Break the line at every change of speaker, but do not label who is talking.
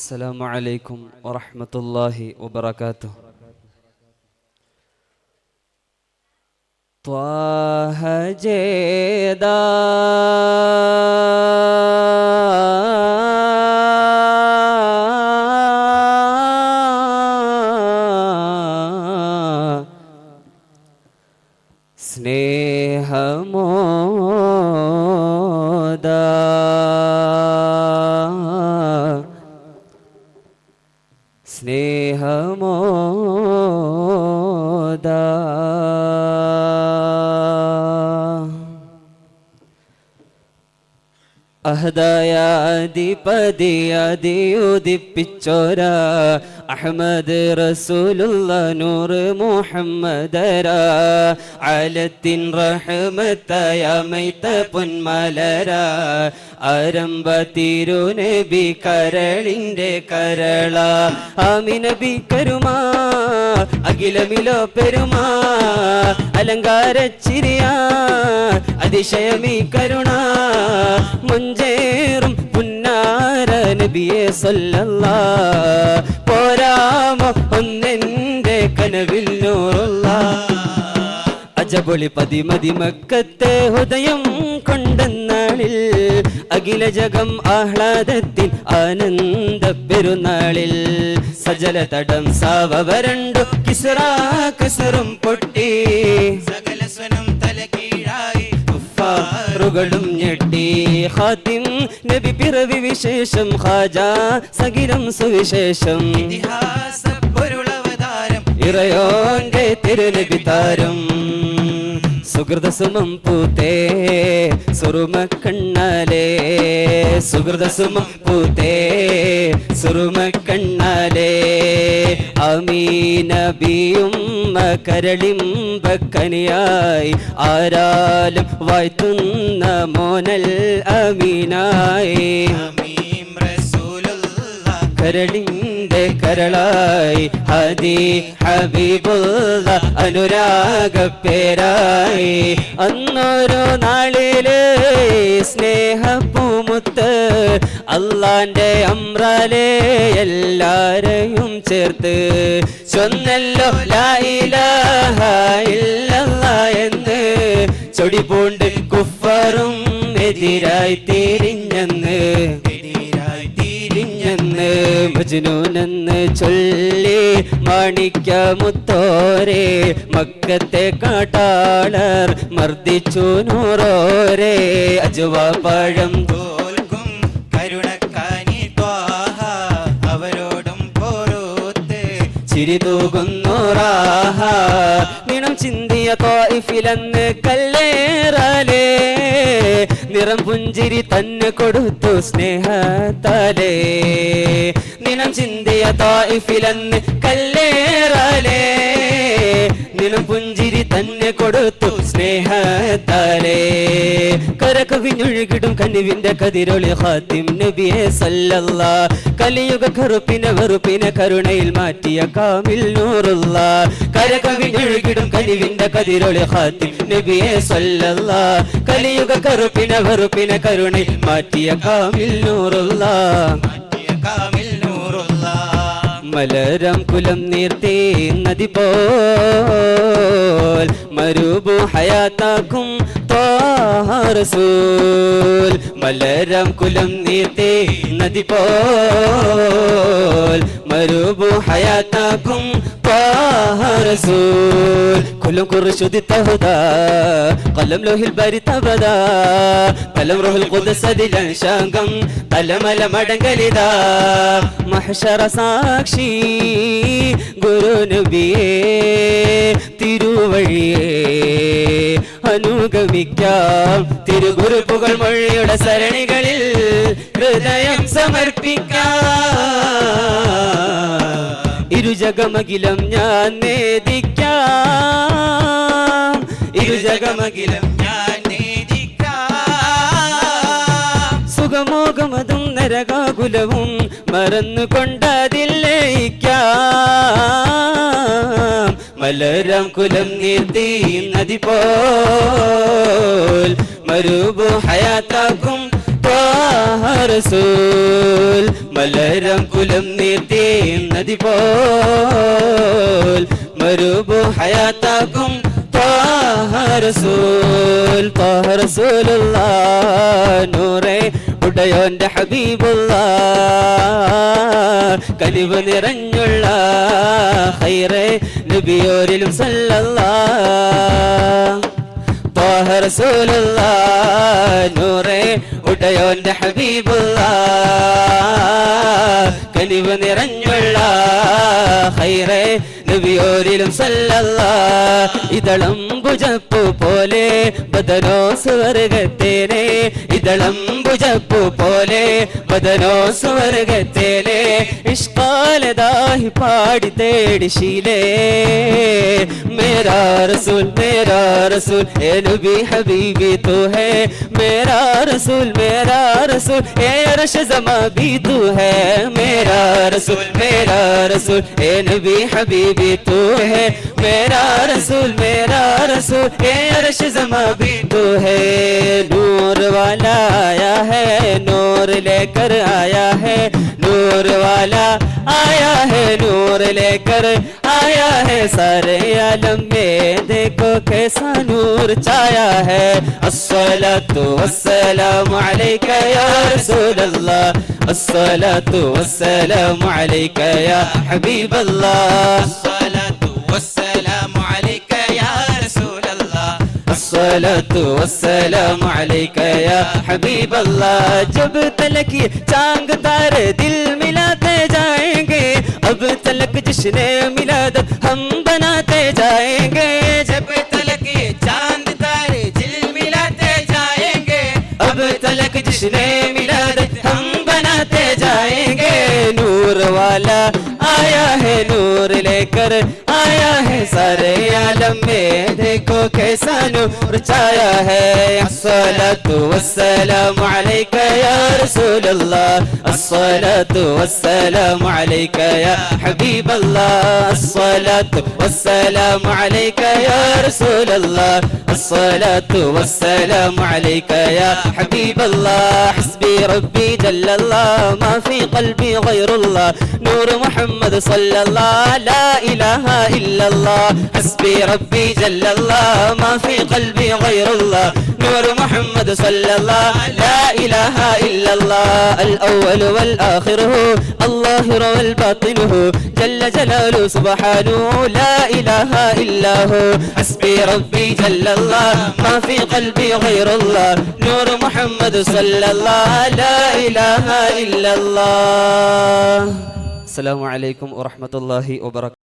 السلام عليكم ورحمة الله وبركاته. طه جيدا സ്നേഹമോദാ സ്നേഹമോദാ അഹദായ അധിപതി അതിയുദിപ്പിച്ചോരാ Ahmad റസൂലുള്ള നൂർ മുഹമ്മദര ആലത്തിൻ റഹ്മത്തായ മൈത പൊന്മലര ആരംഭ തിരുനബി കരളിൻ്റെ കരള ആമിനബി കരുമാ അഖിലമിലോ പെരുമാ അലങ്കാരച്ചിരിയാ അതിശയമീ കരുണ മുഞ്ചേറും പുന്നാര നബിയെ സല്ലല്ലാഹ് പോരാമോ ഒന്നെൻ്റെ കനവിൽ നൂറുള്ള അജബൊളി പതിമതി മക്കത്തെ ഹൃദയം കൊണ്ടെന്നാളിൽ അഖില ജഗം ആഹ്ലാദത്തിൻ ആനന്ദ പെരുന്നാളിൽ സജല തടം സാവരണ്ടു കിസ്റാ കസറും പൊട്ടി സകല സ്വനം തലകീഴായി റുകളും ഞെട്ടി ഖാതിം നബി പിറവി വിശേഷം ഖാജ സകിരം സുവിശേഷം ഇതിഹാസ പൊരുളവതാരം ഇറയോന്റെ തിരുനബി താരം സുഹൃത സുമം പൂത്തേ സുറുമ കണ്ണാലേ സുഹൃത സുമം പൂത്തേ സുറുമ കണ്ണാലേ അമീനബിയും കരളിമ്പക്കനിയായി ആരാലും വാഴ്ത്തുന്ന മോനൽ അമീനായി കരളിൻ്റെ കരളായി ഹദി ഹബീബുള്ള അനുരാഗ പേരായി അന്നോരോ നാളില് സ്നേഹപ്പൂമുത്ത് അള്ളാന്റെ അമ്രാലേ എല്ലാരെയും ചേർത്ത് ചൊന്നല്ലോ ലാ ഇലാഹ ഇല്ലല്ലാഹ് എന്ന് ചൊടി പൂണ്ട് കുഫറും എതിരായി തിരിഞ്ഞെന്ന് മജ്നൂനെന്ന് ചൊല്ലി മാണിക്യമുത്തോരെ മക്കത്തെ കാട്ടാളർ മർദ്ദിച്ചു നൂറോരെ അജുവ പഴം തോൽക്കും കരുണക്കാനി ത്വാഹ അവരോടും പോരോത്ത് ചിരി തൂകുന്നോറാഹ നിണം ചിന്തിയ ത്വായിഫിലെന്ന് കല്ലേറാലേ നിറം പുഞ്ചിരി തന്നെ കൊടുത്തു സ്നേഹത്താലേ നിനം ചിന്തിയ ത്വായിഫിലെന്ന് കല്ലേറാലേ നിനം പുഞ്ചിരി തന്നെ കൊടുത്തു സ്നേഹത്താലേ കരകവിഞ്ഞൊഴുകിടും കനിവിന്റെ കതിരൊളി ഖാതിം നബിയെ സല്ലല്ലാഹ് കലിയുഗ കറുപ്പിനെ വെറുപ്പിനെ കരുണയിൽ മാറ്റിയ കാമിൽ നൂറുള്ള കരകവിഞ്ഞൊഴുകിടും കനിവിന്റെ കതിരൊളി ഖാതിം നബിയെ സല്ലല്ലാഹ് കലിയുഗ കറുപ്പിനെ വെറുപ്പിനെ കരുണയിൽ മാറ്റിയ കാമിൽ നൂറുള്ള മലരം കുലം നീർത്തി നദി പോൽ മരുഭൂ ഹയാത്താക്കും ത്വാഹ റസൂൽ മലരം കുലം നീർത്തി നദി പോൽ മരുഭൂ ഹയാത്താക്കും ത്വാഹ റസൂൽ കുലം കുർശുദി തഹദാ ഖലം ലോഹിൽ ബാരി തബദാ തലം റൂഹുൽ ഖുദ്സ് ദിലൻ ശാംഗം തലമല മടങ്കലിദാ മഹ്ശറ സാക്ഷി ഗുരു നബിയേ തിരുവഴിയേ അനുഗമിക്കാം തിരുഗുരുപ്പുകൾ മൊഴിയുടെ സരണികളിൽ ഹൃദയം സമർപ്പിക്കാം ഇരുജഗമകിലം ഞാൻ നേദിക്കാം ഇരുജഗമകിലം ഞാൻ നേദിക്കാം സുഖമോകമതും നരകാകുലവും മറന്നുകൊണ്ടതില്ലേക്കാം മലരം കുലം നീർത്തി നദി പോൽ മരുഭൂ ഹയാത്താക്കും ത്വാഹ റസൂൽ മലരം കുലം നീർത്തി നദി പോൽ മരുഭൂ ഹയാത്താക്കും ത്വാഹ റസൂൽ ത്വാഹ റസൂലുള്ളാഹ് നൂറേ ഉടയോന്റെ ഹബീബുള്ളാഹ് കനിവ് നിറഞ്ഞുള്ള ഖൈറേ നബിയോരിലും സല്ലല്ലാഹ് ത്വാഹ റസൂലുള്ളാഹ് നൂറേ ഉടയോന്റെ ഹബീബുള്ളാഹ് കനിവ് നിറഞ്ഞുള്ള ഖൈറേ നബിയോരിലും സല്ലല്ലാഹ് ഇതളം ഭുജപ്പു പോലെ ബദനോ സ്വർഗത്തേനെ ഇതളം ഭുജപ്പു പോലെ ബദനോ സ്വർഗത്തേനെ ഇഷ്കാലതാഹി പാടി തേടി ശീലേ മേരാ റസൂൽ ഏ നബി ഹബീബി തൂ ഹേ മേരാ റസൂൽ ഏ അർശ സമാ ബി തൂ ഹേ മേരാ റസൂൽ ഏ നബി ഹബീബി तू है मेरा रसूल ए अर्श ज़मा भी तू है नूर वाला आया है नूर लेकर आया है नूर वाला आया है नूर लेकर आया है सारे आलम में देखो कैसा नूर छाया है अस्सलातु वस्सलामु अलैका या रसूल अल्लाह अस्सलातु वस्सलामु अलैका या हबीब अल्लाह والسلام عليك يا رسول الله الصلاة والسلام عليك يا حبيب الله जब तलक ये चांद तारे दिल मिलाते जाएंगे अब तलक जश्न मिलाद हम बनाते जाएंगे जब तलक ये चांद तारे दिल मिलाते जाएंगे अब तलक जश्न मिलाद हम बनाते जाएंगे नूर वाला आया है नूर लेकर आया है सारे आलम में देखो कैसा नूर छाया है अस्सलातु वस्सलामु अलैका या रसूल अल्लाह अस्सलातु वस्सलामु अलैका या हबीब अल्लाह अस्सलातु वस्सलामु अलैका या रसूल अल्लाह अस्सलातु वस्सलामु अलैका या हबीब अल्लाह हस्बी रब्बी जल्ल अल्लाह ما في قلبي غير الله نور محمد صلى الله لا إله إلا الله حسبي ربي جل الله ما في قلبي غير الله نور محمد صلى الله لا إله إلا الله الأول والآخر هو الظاهر والباطن هو جل جلاله سبحانه لا إله إلا هو حسبي ربي جل الله ما في قلبي غير الله نور محمد صلى الله لا إله إلا الله السلام عليكم ورحمة الله وبركاته